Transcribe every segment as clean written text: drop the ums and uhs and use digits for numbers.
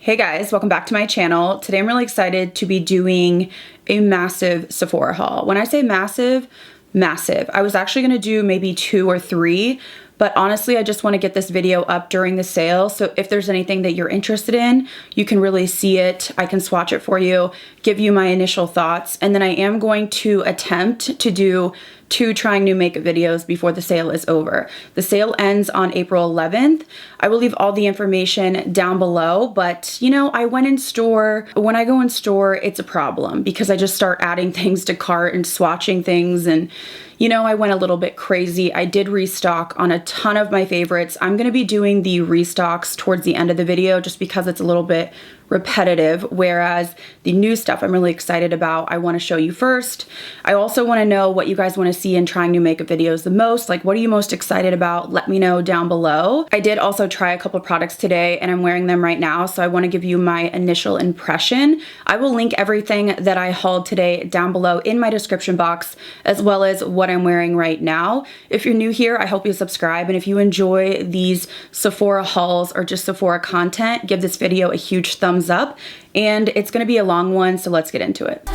Hey guys, welcome back to my channel. Today I'm really excited to be doing a massive Sephora haul. When I say massive, massive. I was actually gonna do maybe 2 or 3, but honestly, I just wanna get this video up during the sale. So if there's anything that you're interested in, you can really see it. I can swatch it for you, give you my initial thoughts, and then I am going to attempt to do 2 trying new makeup videos before the sale is over. The sale ends on April 11th. I will leave all the information down below, but you know, I went in store. When I go in store, it's a problem because I just start adding things to cart and swatching things, and you know, I went a little bit crazy. I did restock on a ton of my favorites. I'm gonna be doing the restocks towards the end of the video just because it's a little bit repetitive, whereas the new stuff I'm really excited about, I want to show you first. I also want to know what you guys want to see in trying new makeup videos the most. Like, what are you most excited about? Let me know down below. I did also try a couple products today and I'm wearing them right now, so I want to give you my initial impression. I will link everything that I hauled today down below in my description box, as well as what I'm wearing right now. If you're new here, I hope you subscribe, and if you enjoy these Sephora hauls or just Sephora content, give this video a huge thumbs up, and it's gonna be a long one, so let's get into it.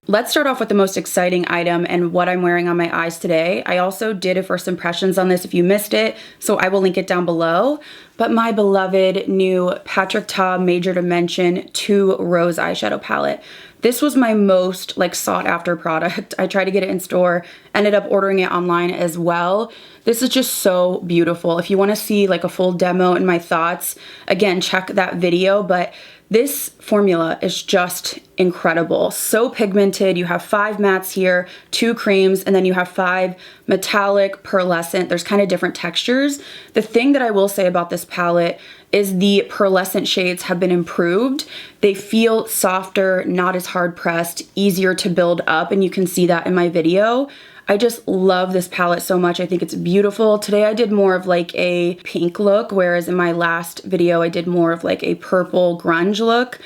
Let's start off with the most exciting item and what I'm wearing on my eyes today. I also did a first impressions on this if you missed it, so I will link it down below. But my beloved new Patrick Ta Major Dimension 2 Rose Eyeshadow Palette. This was my most sought after product. I tried to get it in store, ended up ordering it online as well. This is just so beautiful. If you want to see a full demo and my thoughts, again, check that video, but this formula is just incredible. So pigmented. You have 5 mattes here, 2 creams, and then you have 5 metallic, pearlescent. There's kind of different textures. The thing that I will say about this palette is the pearlescent shades have been improved. They feel softer, not as hard pressed, easier to build up, and you can see that in my video. I just love this palette so much. I think it's beautiful. Today I did more of a pink look, whereas in my last video I did more of a purple grunge look.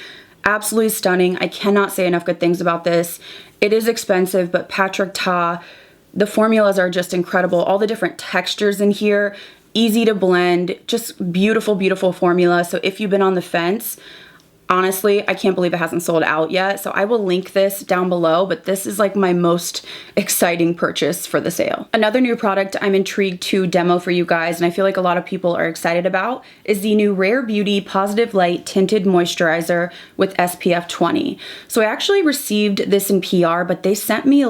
Absolutely stunning. I cannot say enough good things about this. It is expensive, but Patrick Ta, the formulas are just incredible. All the different textures in here, easy to blend, just beautiful, beautiful formula. So if you've been on the fence, honestly, I can't believe it hasn't sold out yet. So I will link this down below, but this is my most exciting purchase for the sale. Another new product I'm intrigued to demo for you guys, and I feel like a lot of people are excited about, is the new Rare Beauty Positive Light Tinted Moisturizer with SPF 20. So I actually received this in PR, but they sent me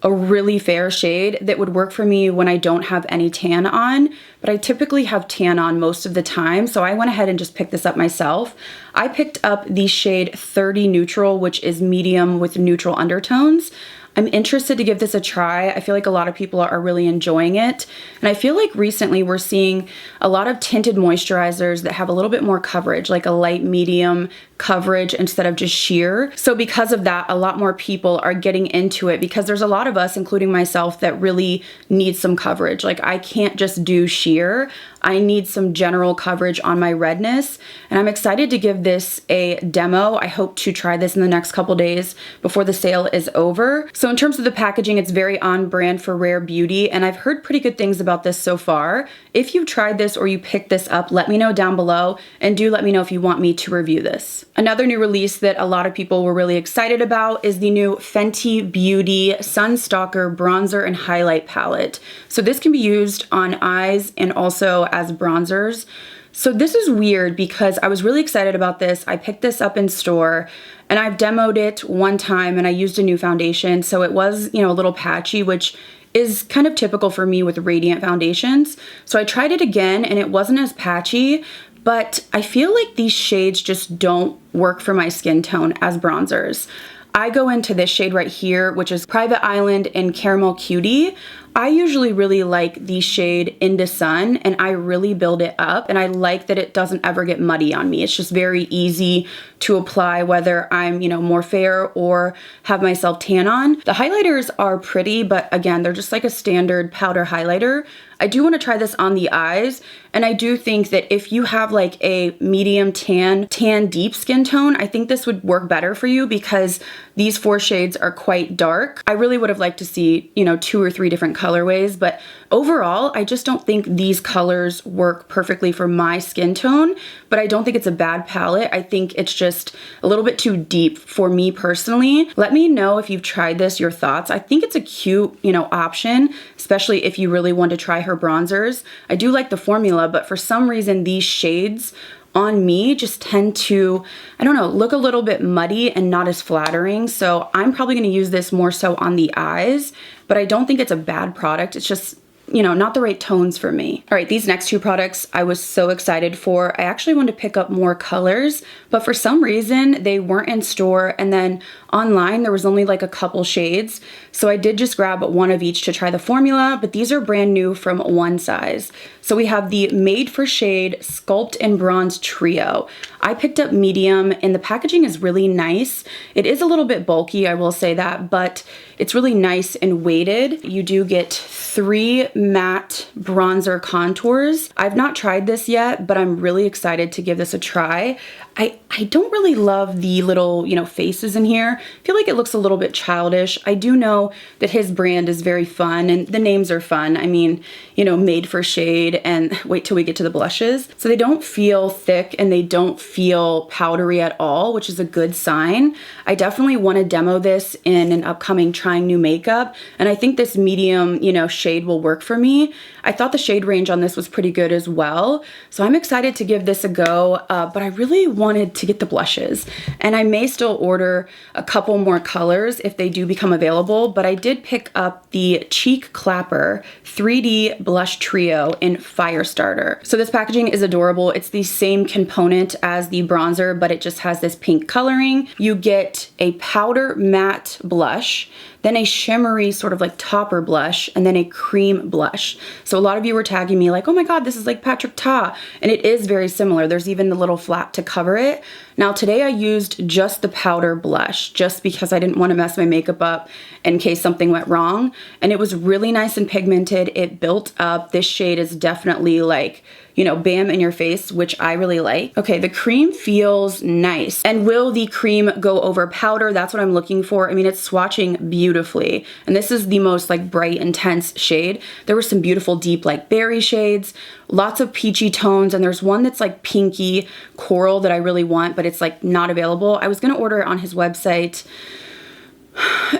a really fair shade that would work for me when I don't have any tan on, but I typically have tan on most of the time, so I went ahead and just picked this up myself. I picked up the shade 30 Neutral, which is medium with neutral undertones. I'm interested to give this a try. I feel like a lot of people are really enjoying it. And I feel like recently we're seeing a lot of tinted moisturizers that have a little bit more coverage, like a light medium coverage instead of just sheer. So because of that, a lot more people are getting into it because there's a lot of us, including myself, that really need some coverage. I can't just do sheer. I need some general coverage on my redness, and I'm excited to give this a demo. I hope to try this in the next couple days before the sale is over. So in terms of the packaging, it's very on brand for Rare Beauty, and I've heard pretty good things about this so far. If you've tried this or you picked this up, let me know down below, and do let me know if you want me to review this. Another new release that a lot of people were really excited about is the new Fenty Beauty Sunstalker Bronzer and Highlight Palette. So this can be used on eyes and also as bronzers. So this is weird because I was really excited about this. I picked this up in store and I've demoed it one time and I used a new foundation. So it was, a little patchy, which is kind of typical for me with radiant foundations. So I tried it again and it wasn't as patchy, but I feel like these shades just don't work for my skin tone as bronzers. I go into this shade right here, which is Private Island and Caramel Cutie. I usually really like the shade Into Sun, and I really build it up, and I like that it doesn't ever get muddy on me. It's just very easy to apply whether I'm, more fair or have myself tan on. The highlighters are pretty, but again, they're just like a standard powder highlighter. I do want to try this on the eyes, and I do think that if you have like a medium tan deep skin tone, I think this would work better for you because these 4 shades are quite dark. I really would have liked to see, you know, 2 or 3 different colorways, but overall, I just don't think these colors work perfectly for my skin tone, but I don't think it's a bad palette. I think it's just a little bit too deep for me personally. Let me know if you've tried this, your thoughts. I think it's a cute, you know, option, especially if you really want to try her bronzers. I do like the formula, but for some reason, these shades on me just tend to, I don't know, look a little bit muddy and not as flattering. So I'm probably going to use this more so on the eyes, but I don't think it's a bad product. It's just, you know, not the right tones for me. All right, these next 2 products I was so excited for. I actually wanted to pick up more colors, but for some reason they weren't in store, and then online there was only like a couple shades. So I did just grab one of each to try the formula, but these are brand new from One Size. So we have the Made for Shade Sculpt and Bronze Trio. I picked up medium, and the packaging is really nice. It is a little bit bulky, I will say that, but it's really nice and weighted. You do get 3 matte bronzer contours. I've not tried this yet, but I'm really excited to give this a try. I don't really love the little, you know, faces in here. I feel like it looks a little bit childish. I do know that his brand is very fun and the names are fun. I mean, you know, Made for Shade, and wait till we get to the blushes. So they don't feel thick and they don't feel powdery at all, which is a good sign. I definitely want to demo this in an upcoming Trying New Makeup, and I think this medium, you know, shade will work for me. I thought the shade range on this was pretty good as well. So I'm excited to give this a go, but I really wanted to get the blushes, and I may still order a couple more colors if they do become available, but I did pick up the Cheek Clapper 3D Blush Trio in Firestarter. So this packaging is adorable. It's the same component as the bronzer, but it just has this pink coloring. You get a powder matte blush, then a shimmery sort of like topper blush, and then a cream blush. So a lot of you were tagging me like, oh my God, this is like Patrick Ta. And it is very similar. There's even the little flap to cover it. Now today I used just the powder blush just because I didn't want to mess my makeup up in case something went wrong. And it was really nice and pigmented. It built up. This shade is definitely like, you know, bam in your face, which I really like. Okay, the cream feels nice. And will the cream go over powder? That's what I'm looking for. I mean, it's swatching beautifully. And this is the most like bright, intense shade. There were some beautiful deep like berry shades, lots of peachy tones, and there's one that's like pinky coral that I really want, but it's like not available. I was gonna order it on his website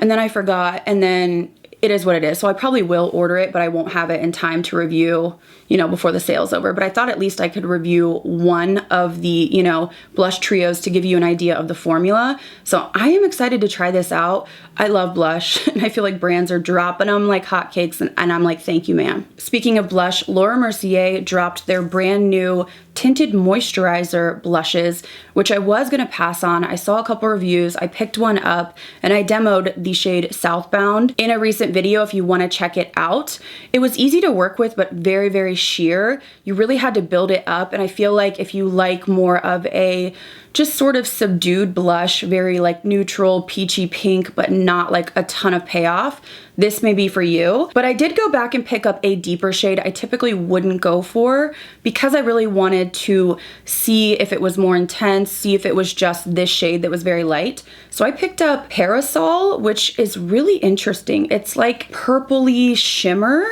and then I forgot, and then it is what it is. So I probably will order it, but I won't have it in time to review, you know, before the sale's over. But I thought at least I could review one of the, you know, blush trios to give you an idea of the formula. So I am excited to try this out. I love blush, and I feel like brands are dropping them like hotcakes, and I'm like, thank you, ma'am. Speaking of blush, Laura Mercier dropped their brand new tinted moisturizer blushes, which I was gonna pass on. I saw a couple reviews, I picked one up, and I demoed the shade Southbound in a recent video if you wanna check it out. It was easy to work with, but very, very sheer. You really had to build it up, and I feel like if you like more of a just sort of subdued blush, very like neutral, peachy pink, but not like a ton of payoff, this may be for you. But I did go back and pick up a deeper shade I typically wouldn't go for because I really wanted to see if it was more intense, see if it was just this shade that was very light. So I picked up Parasol, which is really interesting. It's like purpley shimmer,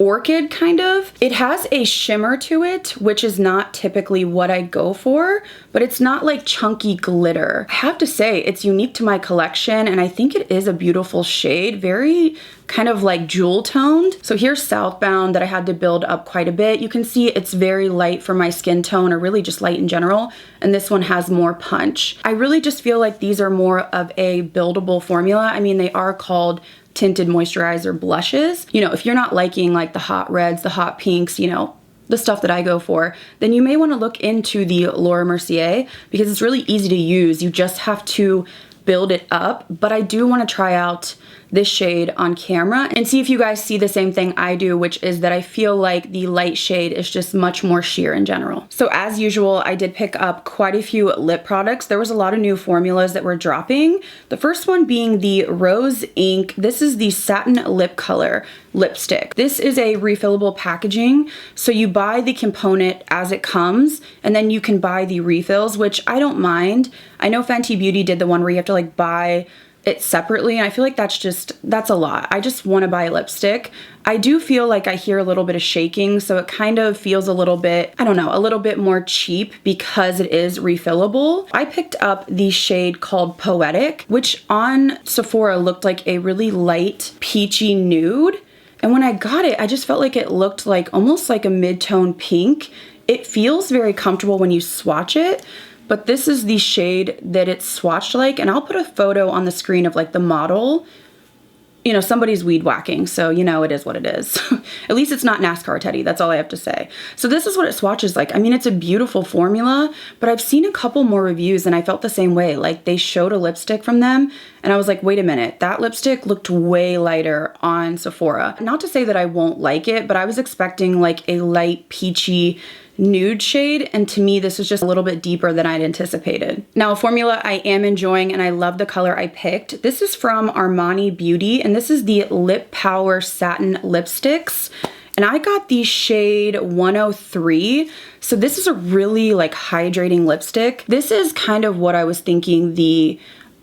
orchid kind of. It has a shimmer to it, which is not typically what I go for, but it's not like chunky glitter. I have to say, it's unique to my collection, and I think it is a beautiful shade, very kind of like jewel toned. So here's Southbound that I had to build up quite a bit. You can see it's very light for my skin tone, or really just light in general, and this one has more punch. I really just feel like these are more of a buildable formula. I mean, they are called tinted moisturizer blushes. You know, if you're not liking like the hot reds, the hot pinks, you know, the stuff that I go for, then you may want to look into the Laura Mercier because it's really easy to use. You just have to build it up. But I do want to try out this shade on camera and see if you guys see the same thing I do, which is that I feel like the light shade is just much more sheer in general. So as usual, I did pick up quite a few lip products. There was a lot of new formulas that were dropping. The first one being the Rose Ink. This is the Satin Lip Color lipstick. This is a refillable packaging. So you buy the component as it comes and then you can buy the refills, which I don't mind. I know Fenty Beauty did the one where you have to like buy it separately, and I feel like that's a lot. I just want to buy a lipstick. I do feel like I hear a little bit of shaking, so it kind of feels a little bit, I don't know, a little bit more cheap because it is refillable. I picked up the shade called Poetic, which on Sephora looked like a really light peachy nude. And when I got it, I just felt like it looked like almost like a mid-tone pink. It feels very comfortable when you swatch it. But this is the shade that it's swatched like, and I'll put a photo on the screen of like the model. You know, somebody's weed whacking, so you know it is what it is. At least it's not NASCAR Teddy, that's all I have to say. So this is what it swatches like. I mean, it's a beautiful formula, but I've seen a couple more reviews and I felt the same way. Like they showed a lipstick from them and I was like, wait a minute, that lipstick looked way lighter on Sephora. Not to say that I won't like it, but I was expecting like a light peachy nude shade, and to me this was just a little bit deeper than I'd anticipated. Now a formula I am enjoying and I love the color I picked. This is from Armani Beauty and this is the Lip Power Satin Lipsticks. And I got the shade 103. So this is a really like hydrating lipstick. This is kind of what I was thinking the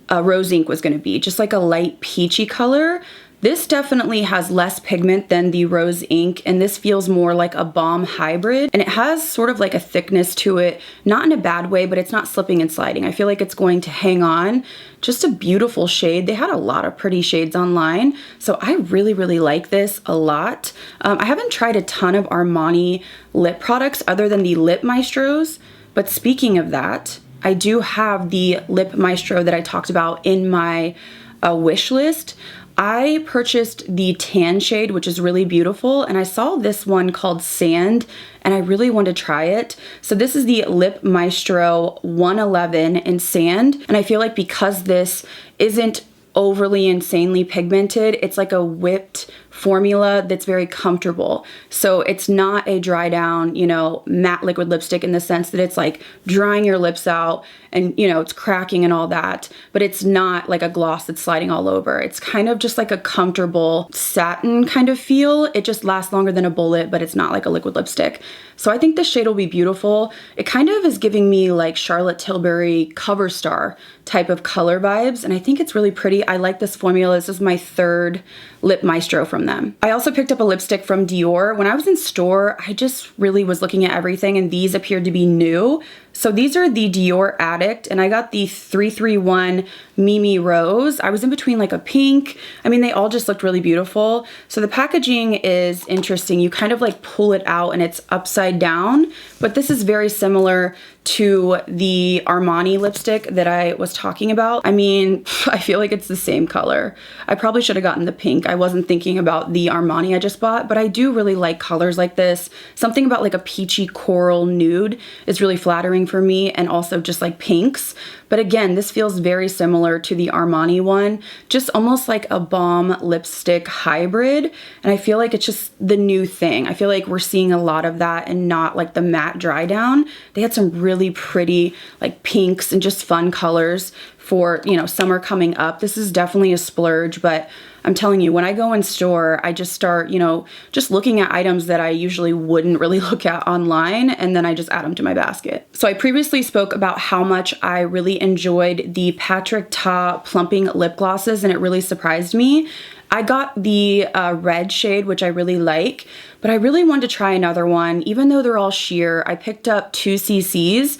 Rose Ink was gonna be, just like a light peachy color. This definitely has less pigment than the Rose Ink, and this feels more like a balm hybrid, and it has sort of like a thickness to it, not in a bad way, but it's not slipping and sliding. I feel like it's going to hang on. Just a beautiful shade. They had a lot of pretty shades online, so I really, really like this a lot. I haven't tried a ton of Armani lip products other than the Lip Maestros, but speaking of that, I do have the Lip Maestro that I talked about in my wish list. I purchased the tan shade, which is really beautiful, and I saw this one called Sand, and I really wanted to try it. So this is the Lip Maestro 111 in Sand, and I feel like because this isn't overly insanely pigmented, it's like a whipped formula that's very comfortable. So it's not a dry down, you know, matte liquid lipstick in the sense that it's like drying your lips out and, you know, it's cracking and all that, but it's not like a gloss that's sliding all over. It's kind of just like a comfortable satin kind of feel. It just lasts longer than a bullet, but it's not like a liquid lipstick. So I think this shade will be beautiful. It kind of is giving me like Charlotte Tilbury Cover Star type of color vibes, and I think it's really pretty. I like this formula. This is my third Lip Maestro from them. I also picked up a lipstick from Dior. When I was in store, I just really was looking at everything and these appeared to be new. So these are the Dior Addict, and I got the 331 Mimi Rose. I was in between like a pink. I mean, they all just looked really beautiful. So the packaging is interesting. You kind of like pull it out and it's upside down, but this is very similar to the Armani lipstick that I was talking about. I mean, I feel like it's the same color. I probably should have gotten the pink. I wasn't thinking about the Armani I just bought, but I do really like colors like this. Something about like a peachy coral nude is really flattering for me, and also just like pinks. But again, this feels very similar to the Armani one, just almost like a balm lipstick hybrid. And I feel like it's just the new thing. I feel like we're seeing a lot of that and not like the matte dry down. They had some really pretty like pinks and just fun colors for, you know, summer coming up. This is definitely a splurge, but I'm telling you, when I go in store, I just start, you know, just looking at items that I usually wouldn't really look at online, and then I just add them to my basket. So I previously spoke about how much I really enjoyed the Patrick Ta plumping lip glosses, and it really surprised me. I got the red shade, which I really like, but I really wanted to try another one. Even though they're all sheer, I picked up 2 cc's.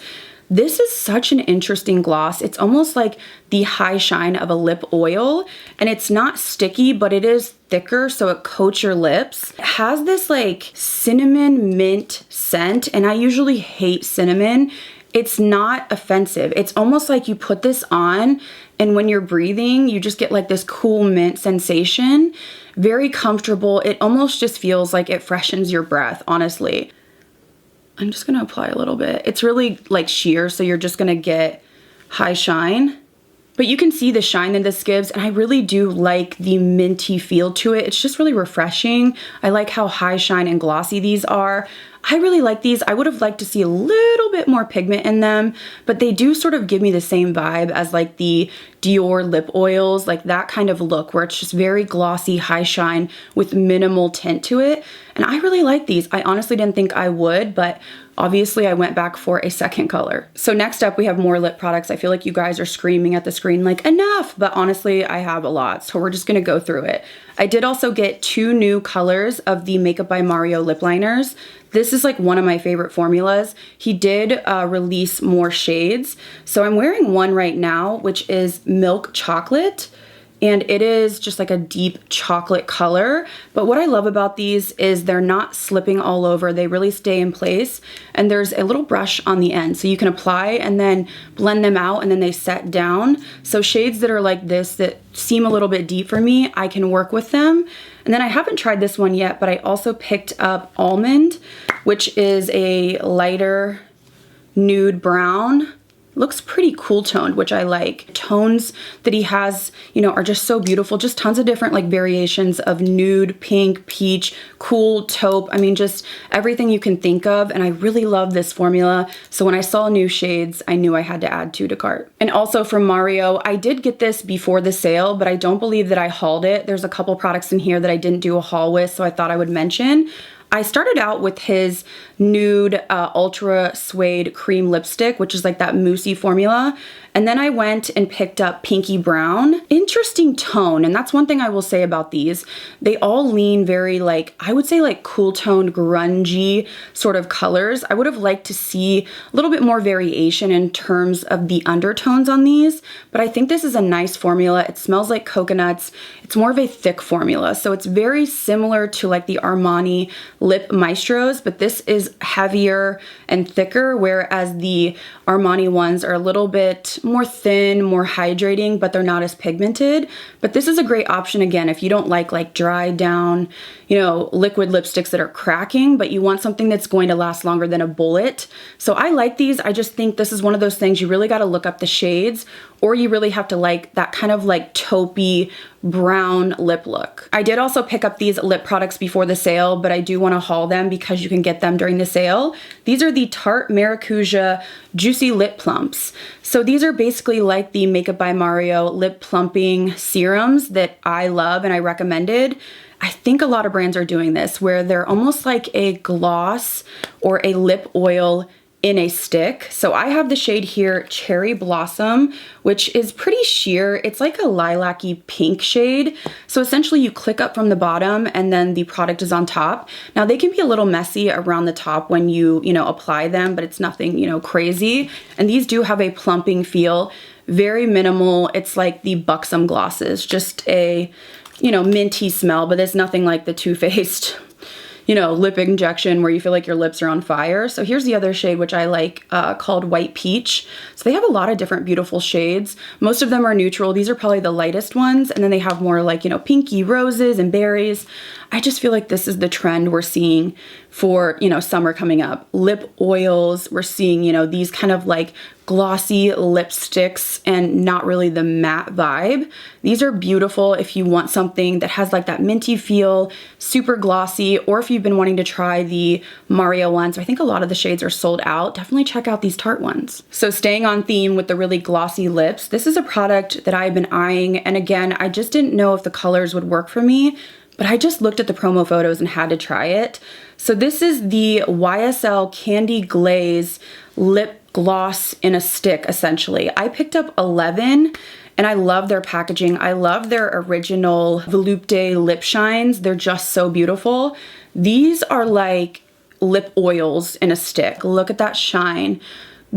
This is such an interesting gloss. It's almost like the high shine of a lip oil, and it's not sticky, but it is thicker, so it coats your lips. It has this like cinnamon mint scent, and I usually hate cinnamon. It's not offensive. It's almost like you put this on, and when you're breathing, you just get like this cool mint sensation. Very comfortable. It almost just feels like it freshens your breath, honestly. I'm just gonna apply a little bit. It's really like sheer, so you're just gonna get high shine. But you can see the shine that this gives, and I really do like the minty feel to it. It's just really refreshing. I like how high shine and glossy these are. I really like these. I would have liked to see a little bit more pigment in them, but they do sort of give me the same vibe as like the Dior lip oils, like that kind of look where it's just very glossy, high shine with minimal tint to it. And I really like these. I honestly didn't think I would, but obviously I went back for a second color. So next up we have more lip products. I feel like you guys are screaming at the screen like enough, but honestly I have a lot, so we're just gonna go through it. I did also get 2 new colors of the Makeup by Mario lip liners. This is like one of my favorite formulas. He did release more shades. So I'm wearing one right now, which is Milk Chocolate. And it is just like a deep chocolate color. But what I love about these is they're not slipping all over. They really stay in place. And there's a little brush on the end. So you can apply and then blend them out and then they set down. So shades that are like this that seem a little bit deep for me, I can work with them. And then I haven't tried this one yet, but I also picked up Almond, which is a lighter nude brown. Looks pretty cool toned, which I like. Tones that he has, you know, are just so beautiful. Just tons of different like variations of nude, pink, peach, cool, taupe. I mean, just everything you can think of. And I really love this formula. So when I saw new shades, I knew I had to add 2 to cart. And also from Mario, I did get this before the sale, but I don't believe that I hauled it. There's a couple products in here that I didn't do a haul with, so I thought I would mention. I started out with his nude ultra suede cream lipstick, which is like that moussey formula. And then I went and picked up Pinky Brown. Interesting tone, and that's one thing I will say about these. They all lean very like, I would say like cool toned, grungy sort of colors. I would have liked to see a little bit more variation in terms of the undertones on these, but I think this is a nice formula. It smells like coconuts. It's more of a thick formula, so it's very similar to like the Armani Lip Maestros, but this is heavier and thicker, whereas the Armani ones are a little bit more thin, more hydrating, but they're not as pigmented. But this is a great option again if you don't like dried down, you know, liquid lipsticks that are cracking, but you want something that's going to last longer than a bullet. So I like these. I just think this is one of those things you really got to look up the shades, or you really have to like that kind of like taupey brown lip look. I did also pick up these lip products before the sale, but I do want to haul them because you can get them during the sale. These are the Tarte Maracuja Juicy Lip Plumps. So these are basically like the Makeup by Mario lip plumping serums that I love and I recommended. I think a lot of brands are doing this where they're almost like a gloss or a lip oil in a stick. So I have the shade here, Cherry Blossom, which is pretty sheer. It's like a lilac-y pink shade. So essentially you click up from the bottom and then the product is on top. Now they can be a little messy around the top when you apply them, but it's nothing, crazy. And these do have a plumping feel, very minimal. It's like the Buxom glosses, just a, minty smell, but there's nothing like the Too Faced lip injection where you feel like your lips are on fire. So here's the other shade, which I like, called White Peach. So they have a lot of different beautiful shades. Most of them are neutral. These are probably the lightest ones. And then they have more like, pinky roses and berries. I just feel like this is the trend we're seeing for, summer coming up. Lip oils, we're seeing, these kind of like glossy lipsticks and not really the matte vibe. These are beautiful if you want something that has like that minty feel, super glossy, or if you've been wanting to try the Mario ones. I think a lot of the shades are sold out. Definitely check out these Tarte ones. So staying on theme with the really glossy lips, this is a product that I've been eyeing. And again, I just didn't know if the colors would work for me, but I just looked at the promo photos and had to try it. So this is the YSL Candy Glaze Lip Gloss in a stick, essentially. I picked up 11 and I love their packaging. I love their original Volupte lip shines. They're just so beautiful. These are like lip oils in a stick. Look at that shine.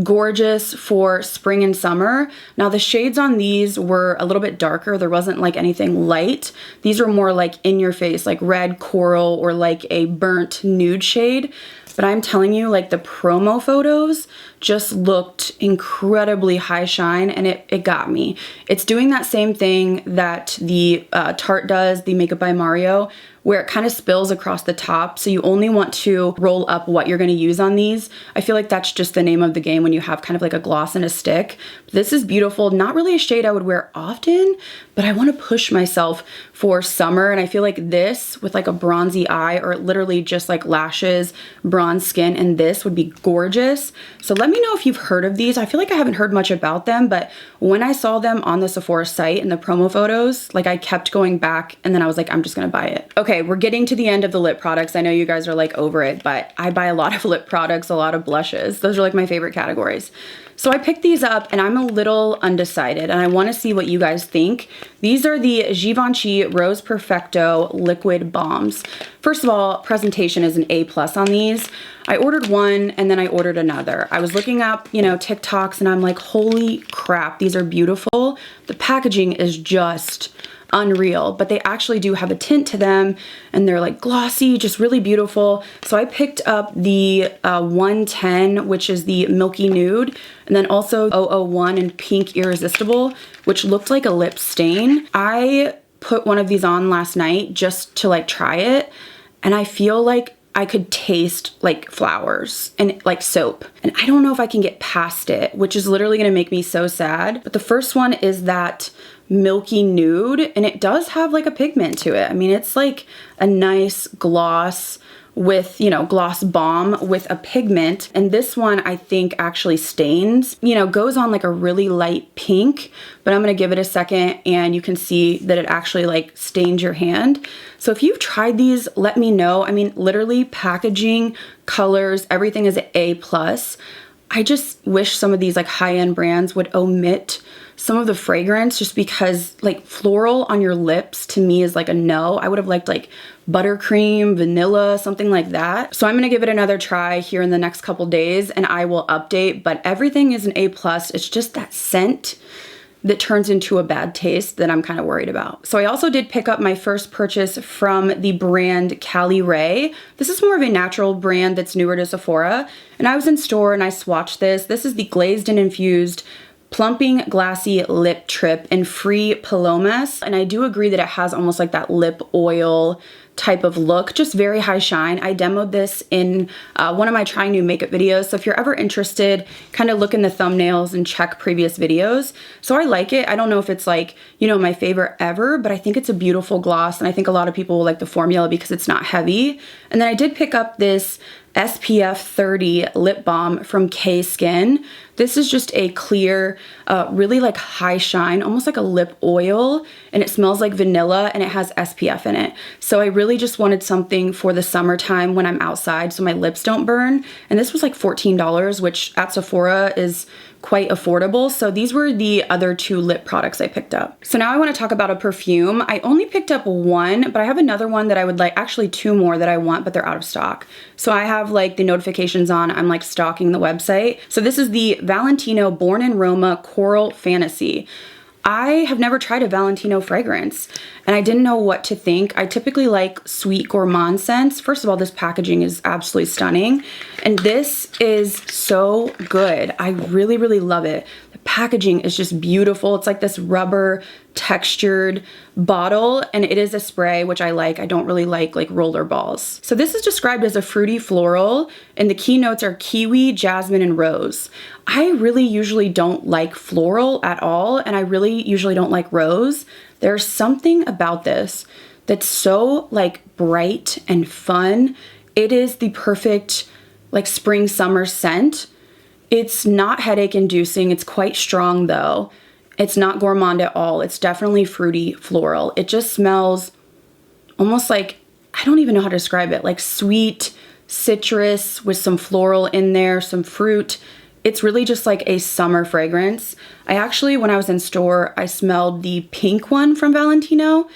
Gorgeous for spring and summer. Now the shades on these were a little bit darker. There wasn't like anything light. These were more like in your face, like red coral or like a burnt nude shade. But I'm telling you, like the promo photos just looked incredibly high shine and it got me. It's doing that same thing that the Tarte does, the Makeup by Mario, where it kind of spills across the top. So you only want to roll up what you're going to use on these. I feel like that's just the name of the game when you have kind of like a gloss and a stick. This is beautiful. Not really a shade I would wear often, but I want to push myself for summer. And I feel like this with like a bronzy eye, or literally just like lashes, bronze skin, and this would be gorgeous. So let me know if you've heard of these. I feel like I haven't heard much about them, but when I saw them on the Sephora site in the promo photos, like I kept going back and then I was like, I'm just gonna buy it. Okay, we're getting to the end of the lip products. I know you guys are like over it, but I buy a lot of lip products, a lot of blushes. Those are like my favorite categories. So I picked these up and I'm a little undecided and I wanna see what you guys think. These are the Givenchy Rose Perfecto Liquid Balms. First of all, presentation is an A+ on these. I ordered one and then I ordered another. I was looking up, you know, TikToks and I'm like, holy crap, these are beautiful. The packaging is just unreal, but they actually do have a tint to them and they're like glossy, just really beautiful. So I picked up the 110, which is the Milky Nude, and then also 001 in Pink Irresistible, which looked like a lip stain. I put one of these on last night just to like try it, and I feel like I could taste like flowers and like soap. And I don't know if I can get past it, which is literally gonna make me so sad. But the first one is that Milky Nude, and it does have like a pigment to it. I mean, it's like a nice gloss with, you know, gloss balm with a pigment. And this one I think actually stains, you know, goes on like a really light pink, but I'm gonna give it a second and you can see that it actually like stains your hand. So if you've tried these, let me know. I mean, literally packaging, colors, everything is A+. I just wish some of these like high-end brands would omit some of the fragrance, just because like floral on your lips to me is like a no. I would have liked like buttercream, vanilla, something like that. So I'm gonna give it another try here in the next couple days and I will update, but everything is an A+. It's just that scent that turns into a bad taste that I'm kind of worried about. So I also did pick up my first purchase from the brand Kalirae. This is more of a natural brand that's newer to Sephora. And I was in store and I swatched this. This is the Glazed and Infused Plumping Glassy Lip Trip in Free Palomas. And I do agree that it has almost like that lip oil type of look, just very high shine. I demoed this in one of my trying new makeup videos. So if you're ever interested, kind of look in the thumbnails and check previous videos. So I like it. I don't know if it's like, you know, my favorite ever, but I think it's a beautiful gloss. And I think a lot of people will like the formula because it's not heavy. And then I did pick up this SPF 30 lip balm from K-Skin. This is just a clear, really like high shine, almost like a lip oil, and it smells like vanilla and it has SPF in it. So I really just wanted something for the summertime when I'm outside so my lips don't burn. And this was like $14, which at Sephora is quite affordable. So these were the other two lip products I picked up. So now I want to talk about a perfume. I only picked up one, but I have another one that I would like, actually two more that I want, but they're out of stock. So I have like the notifications on, I'm like stalking the website. So this is the Valentino Born in Roma Coral Fantasy. I have never tried a Valentino fragrance and I didn't know what to think. I typically like sweet gourmand scents. First of all, this packaging is absolutely stunning. And this is so good. I really, really love it. The packaging is just beautiful. It's like this rubber textured bottle and it is a spray, which I like. I don't really like roller balls. So this is described as a fruity floral and the key notes are kiwi, jasmine, and rose. I really usually don't like floral at all and I really usually don't like rose. There's something about this that's so like bright and fun. It is the perfect like spring summer scent. It's not headache inducing. It's quite strong though. It's not gourmand at all. It's definitely fruity floral. It just smells almost like, I don't even know how to describe it, like sweet citrus with some floral in there, some fruit. It's really just like a summer fragrance. I actually, when I was in store, I smelled the pink one from Valentino.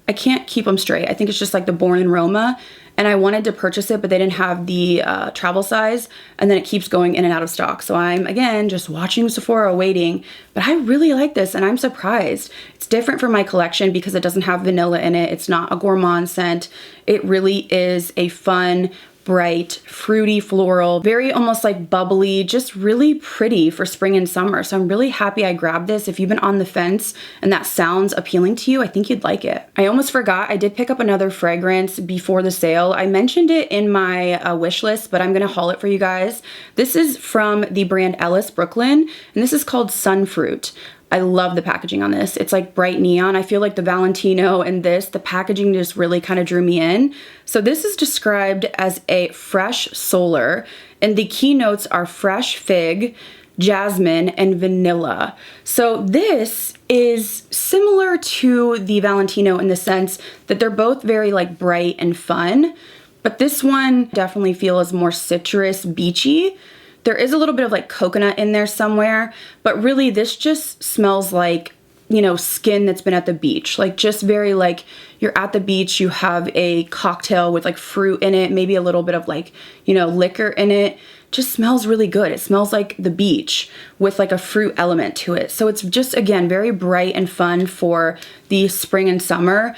I can't keep them straight. I think it's just like the Born in Roma. And I wanted to purchase it, but they didn't have the travel size. And then it keeps going in and out of stock. So I'm, again, just watching Sephora waiting. But I really like this and I'm surprised. It's different from my collection because it doesn't have vanilla in it. It's not a gourmand scent. It really is a fun, bright, fruity floral, very almost like bubbly, just really pretty for spring and summer. So I'm really happy I grabbed this. If you've been on the fence and that sounds appealing to you, I think you'd like it. I almost forgot, I did pick up another fragrance before the sale. I mentioned it in my wish list, but I'm gonna haul it for you guys. This is from the brand Ellis Brooklyn, and this is called Sunfruit. I love the packaging on this. It's like bright neon. I feel like the Valentino and the packaging just really kind of drew me in. So this is described as a fresh solar, and the key notes are fresh fig, jasmine, and vanilla. So this is similar to the Valentino in the sense that they're both very like bright and fun, but this one definitely feels more citrus, beachy. There is a little bit of like coconut in there somewhere, but really this just smells like, you know, skin that's been at the beach. Like just very like you're at the beach, you have a cocktail with like fruit in it, maybe a little bit of like, you know, liquor in it. Just smells really good. It smells like the beach with like a fruit element to it. So it's just, again, very bright and fun for the spring and summer.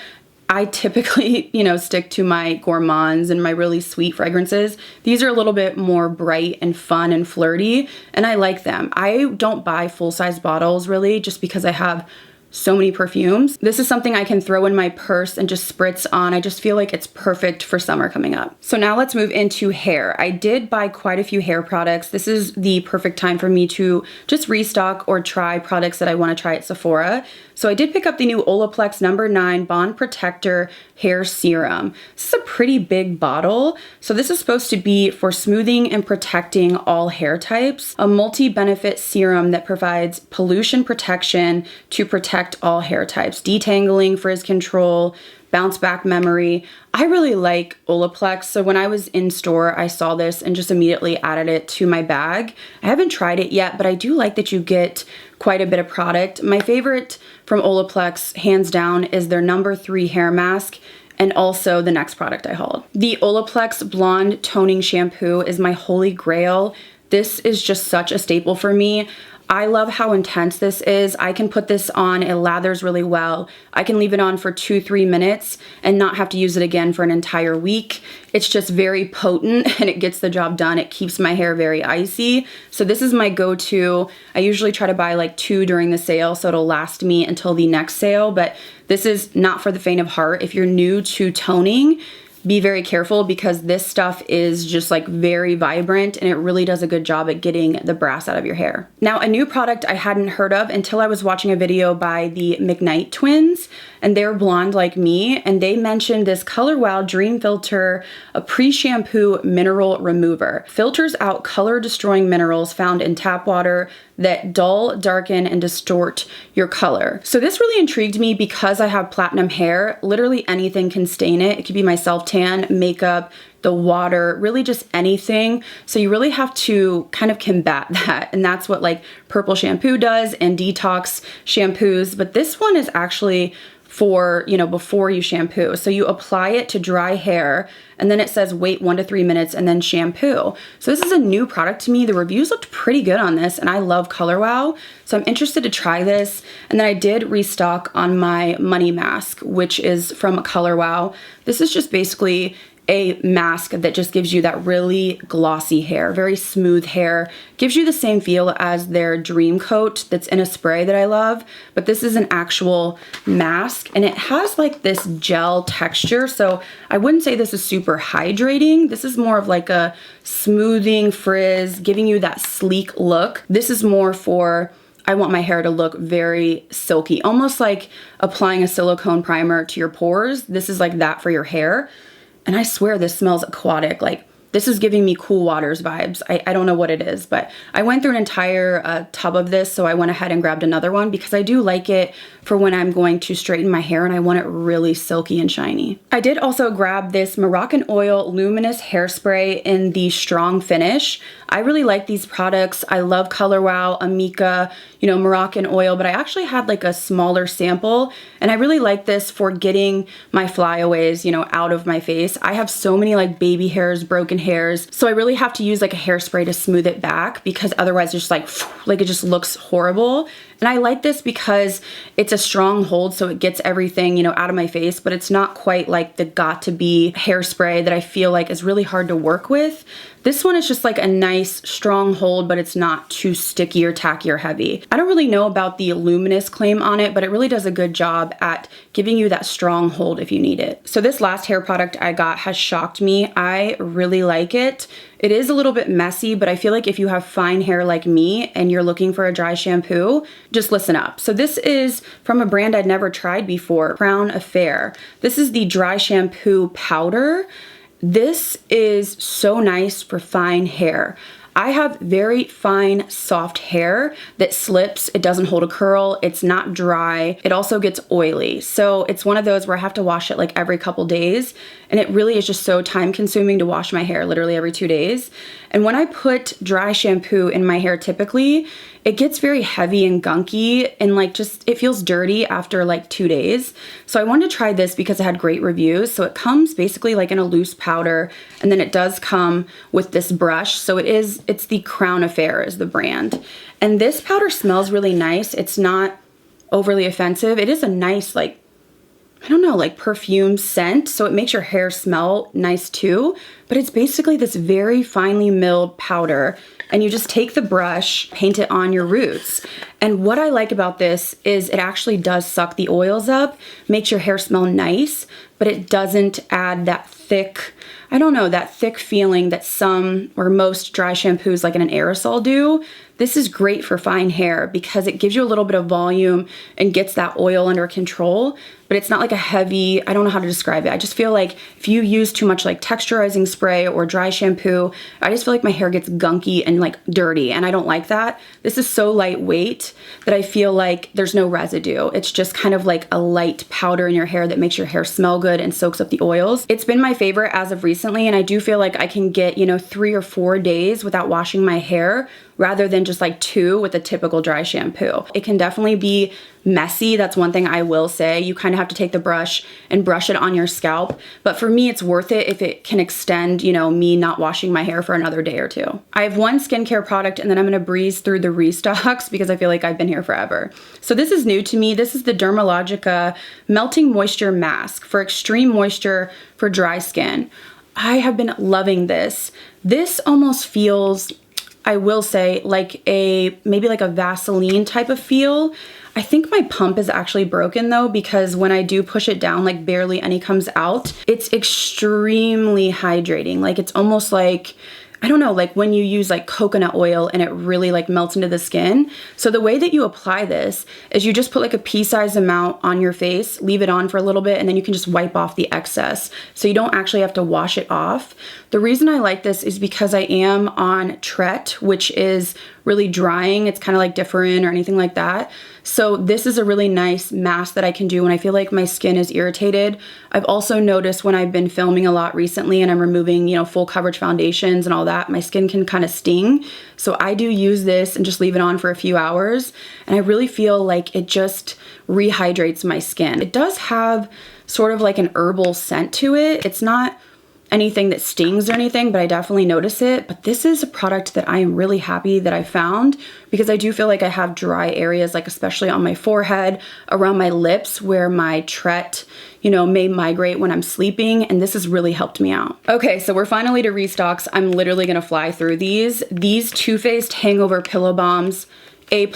I typically, you know, stick to my gourmands and my really sweet fragrances. These are a little bit more bright and fun and flirty, and I like them. I don't buy full-size bottles really just because I have so many perfumes. This is something I can throw in my purse and just spritz on. I just feel like it's perfect for summer coming up. So now let's move into hair. I did buy quite a few hair products. This is the perfect time for me to just restock or try products that I want to try at Sephora. So I did pick up the new Olaplex No. 9 Bond Protector Hair Serum. This is a pretty big bottle. So this is supposed to be for smoothing and protecting all hair types. A multi-benefit serum that provides pollution protection to protect all hair types. Detangling, frizz control, bounce back memory. I really like Olaplex, so when I was in store, I saw this and just immediately added it to my bag. I haven't tried it yet, but I do like that you get quite a bit of product. My favorite from Olaplex, hands down, is their No. 3 hair mask, and also the next product I hauled. The Olaplex Blonde Toning Shampoo is my holy grail. This is just such a staple for me. I love how intense this is. I can put this on, it lathers really well. I can leave it on for 2-3 minutes and not have to use it again for an entire week. It's just very potent and it gets the job done. It keeps my hair very icy. So this is my go-to. I usually try to buy like 2 during the sale so it'll last me until the next sale, but this is not for the faint of heart. If you're new to toning, be very careful because this stuff is just like very vibrant and it really does a good job at getting the brass out of your hair. Now, a new product I hadn't heard of until I was watching a video by the McKnight twins, and they're blonde like me, and they mentioned this Color Wow Dream Filter, a pre-shampoo mineral remover. Filters out color-destroying minerals found in tap water that dull, darken, and distort your color. So this really intrigued me because I have platinum hair. Literally anything can stain it. It could be my self-tan, makeup, the water, really just anything. So you really have to kind of combat that. And that's what like purple shampoo does and detox shampoos. But this one is actually for, you know, before you shampoo. So you apply it to dry hair and then it says wait 1 to 3 minutes and then shampoo. So this is a new product to me. The reviews looked pretty good on this and I love Color Wow. So I'm interested to try this. And then I did restock on my money mask, which is from Color Wow. This is just basically a mask that just gives you that really glossy hair, very smooth hair. Gives you the same feel as their Dream Coat that's in a spray that I love, but this is an actual mask and it has like this gel texture. So I wouldn't say this is super hydrating. This is more of like a smoothing frizz, giving you that sleek look. This is more for, I want my hair to look very silky, almost like applying a silicone primer to your pores. This is like that for your hair. And I swear this smells aquatic. Like this is giving me Cool Waters vibes. I don't know what it is, but I went through an entire tub of this, so I went ahead and grabbed another one because I do like it for when I'm going to straighten my hair and I want it really silky and shiny. I did also grab this Moroccan Oil Luminous Hairspray in the Strong Finish. I really like these products. I love Color Wow, Amika, you know, Moroccan Oil, but I actually had like a smaller sample and I really like this for getting my flyaways, you know, out of my face. I have so many like baby hairs, broken hairs, so I really have to use like a hairspray to smooth it back because otherwise it's just like it just looks horrible. And I like this because it's a strong hold, so it gets everything, you know, out of my face, but it's not quite like the Got To Be hairspray that I feel like is really hard to work with. This one is just like a nice strong hold, but it's not too sticky or tacky or heavy. I don't really know about the Luminous claim on it, but it really does a good job at giving you that strong hold if you need it. So this last hair product I got has shocked me. I really like it. It is a little bit messy, but I feel like if you have fine hair like me and you're looking for a dry shampoo, just listen up. So this is from a brand I'd never tried before, Crown Affair. This is the dry shampoo powder. This is so nice for fine hair. I have very fine, soft hair that slips. It doesn't hold a curl. It's not dry. It also gets oily. So it's one of those where I have to wash it like every couple days. And it really is just so time consuming to wash my hair literally every 2 days. And when I put dry shampoo in my hair typically, it gets very heavy and gunky and like just, it feels dirty after like 2 days. So I wanted to try this because it had great reviews. So it comes basically like in a loose powder, and then it does come with this brush. So it's the Crown Affair is the brand. And this powder smells really nice. It's not overly offensive. It is a nice, like, I don't know, like perfume scent. So it makes your hair smell nice too. But it's basically this very finely milled powder, and you just take the brush, paint it on your roots. And what I like about this is it actually does suck the oils up, makes your hair smell nice, but it doesn't add that thick, I don't know, that thick feeling that some or most dry shampoos like in an aerosol do. This is great for fine hair because it gives you a little bit of volume and gets that oil under control, but it's not like a heavy, I don't know how to describe it. I just feel like if you use too much like texturizing spray or dry shampoo, I just feel like my hair gets gunky and like dirty, and I don't like that. This is so lightweight that I feel like there's no residue. It's just kind of like a light powder in your hair that makes your hair smell good and soaks up the oils. It's been my favorite as of recently, and I do feel like I can get, you know, 3 or 4 days without washing my hair rather than just like 2 with a typical dry shampoo. It can definitely be messy. That's one thing I will say. You kind of have to take the brush and brush it on your scalp. But for me, it's worth it if it can extend, you know, me not washing my hair for another day or 2. I have one skincare product, and then I'm going to breeze through the restocks because I feel like I've been here forever. So this is new to me. This is the Dermalogica Melting Moisture Mask for extreme moisture for dry skin. I have been loving this. This almost feels, I will say, like maybe like a Vaseline type of feel. I think my pump is actually broken though, because when I do push it down, like barely any comes out. It's extremely hydrating. Like it's almost like, I don't know, like when you use like coconut oil and it really like melts into the skin. So the way that you apply this is you just put like a pea-sized amount on your face, leave it on for a little bit, and then you can just wipe off the excess. So you don't actually have to wash it off. The reason I like this is because I am on Tret, which is really drying. It's kind of like Differin or anything like that. So this is a really nice mask that I can do when I feel like my skin is irritated. I've also noticed when I've been filming a lot recently and I'm removing, you know, full coverage foundations and all that, my skin can kind of sting. So I do use this and just leave it on for a few hours. And I really feel like it just rehydrates my skin. It does have sort of like an herbal scent to it. It's not anything that stings or anything, but I definitely notice it. But this is a product that I am really happy that I found, because I do feel like I have dry areas, like especially on my forehead, around my lips, where my Tret, you know, may migrate when I'm sleeping, and this has really helped me out. Okay, so we're finally to restocks. I'm literally gonna fly through these. These Too Faced Hangover Pillow Balms, A+.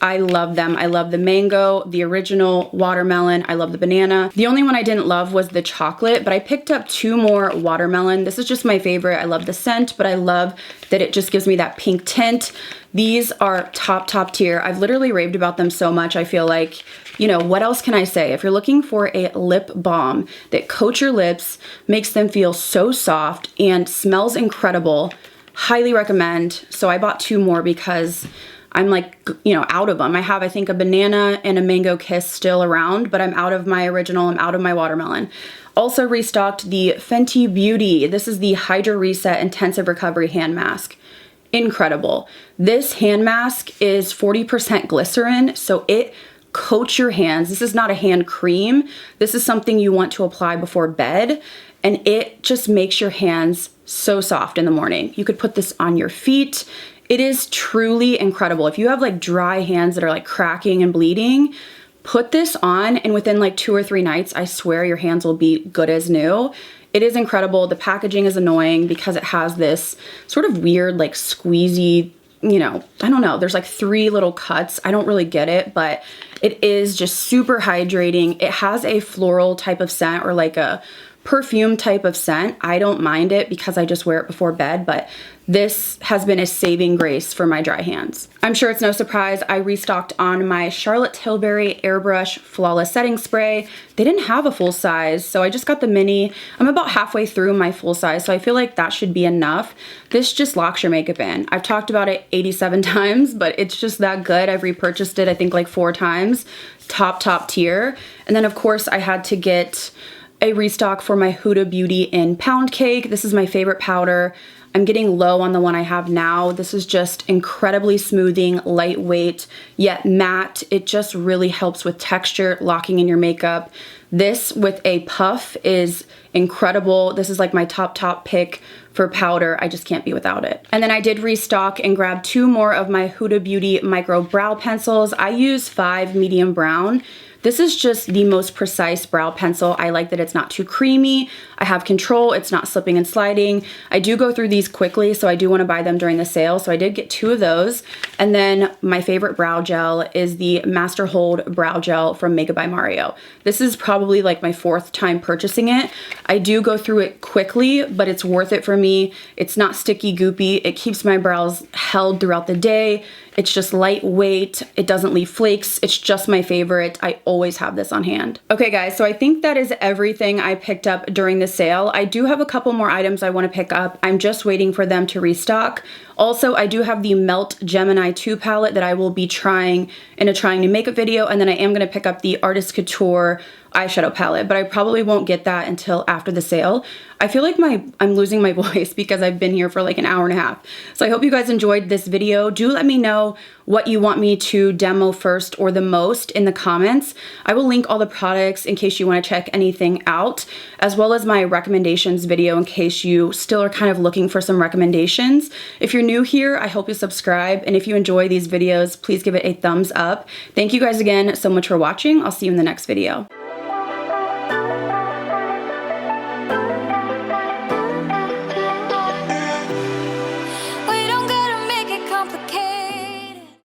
I love them. I love the mango, the original watermelon. I love the banana. The only one I didn't love was the chocolate, but I picked up 2 more watermelon. This is just my favorite. I love the scent, but I love that it just gives me that pink tint. These are top tier. I've literally raved about them so much. I feel like, you know, what else can I say? If you're looking for a lip balm that coats your lips, makes them feel so soft and smells incredible, highly recommend. So I bought 2 more because I'm like, you know, out of them. I have, I think, a banana and a mango kiss still around, but I'm out of my original, I'm out of my watermelon. Also restocked the Fenty Beauty. This is the Hydra Reset Intensive Recovery Hand Mask. Incredible. This hand mask is 40% glycerin, so it coats your hands. This is not a hand cream. This is something you want to apply before bed, and it just makes your hands so soft in the morning. You could put this on your feet. It is truly incredible. If you have like dry hands that are like cracking and bleeding, put this on and within like 2 or 3 nights, I swear your hands will be good as new. It is incredible. The packaging is annoying because it has this sort of weird like squeezy, you know, I don't know. There's like 3 little cuts. I don't really get it, but it is just super hydrating. It has a floral type of scent or like a perfume type of scent. I don't mind it because I just wear it before bed, but this has been a saving grace for my dry hands. I'm sure it's no surprise I restocked on my Charlotte Tilbury Airbrush Flawless Setting Spray. They didn't have a full size, so I just got the mini. I'm about halfway through my full size, so I feel like that should be enough. This just locks your makeup in. I've talked about it 87 times, but it's just that good. I've repurchased it, I think like 4 times. Top tier. And then of course I had to get a restock for my Huda Beauty in Pound Cake. This is my favorite powder. I'm getting low on the one I have now. This is just incredibly smoothing, lightweight, yet matte. It just really helps with texture, locking in your makeup. This with a puff is incredible. This is like my top pick for powder. I just can't be without it. And then I did restock and grab 2 more of my Huda Beauty micro brow pencils. I use 5 medium brown. This is just the most precise brow pencil. I like that it's not too creamy. I have control, it's not slipping and sliding. I do go through these quickly, so I do want to buy them during the sale. So I did get 2 of those. And then my favorite brow gel is the Master Hold Brow Gel from Makeup by Mario. This is probably like my 4th time purchasing it. I do go through it quickly, but it's worth it for me. It's not sticky goopy. It keeps my brows held throughout the day. It's just lightweight. It doesn't leave flakes. It's just my favorite. I always have this on hand. Okay guys, so I think that is everything I picked up during the sale. I do have a couple more items I want to pick up. I'm just waiting for them to restock. Also, I do have the Melt Gemini 2 palette that I will be trying in a trying new makeup video, and then I am going to pick up the Artist Couture eyeshadow palette, but I probably won't get that until after the sale. I feel like I'm losing my voice because I've been here for like an hour and a half. So I hope you guys enjoyed this video. Do let me know what you want me to demo first or the most in the comments. I will link all the products in case you want to check anything out, as well as my recommendations video in case you still are kind of looking for some recommendations. If you're new here, I hope you subscribe, and if you enjoy these videos, please give it a thumbs up. Thank you guys again so much for watching. I'll see you in the next video.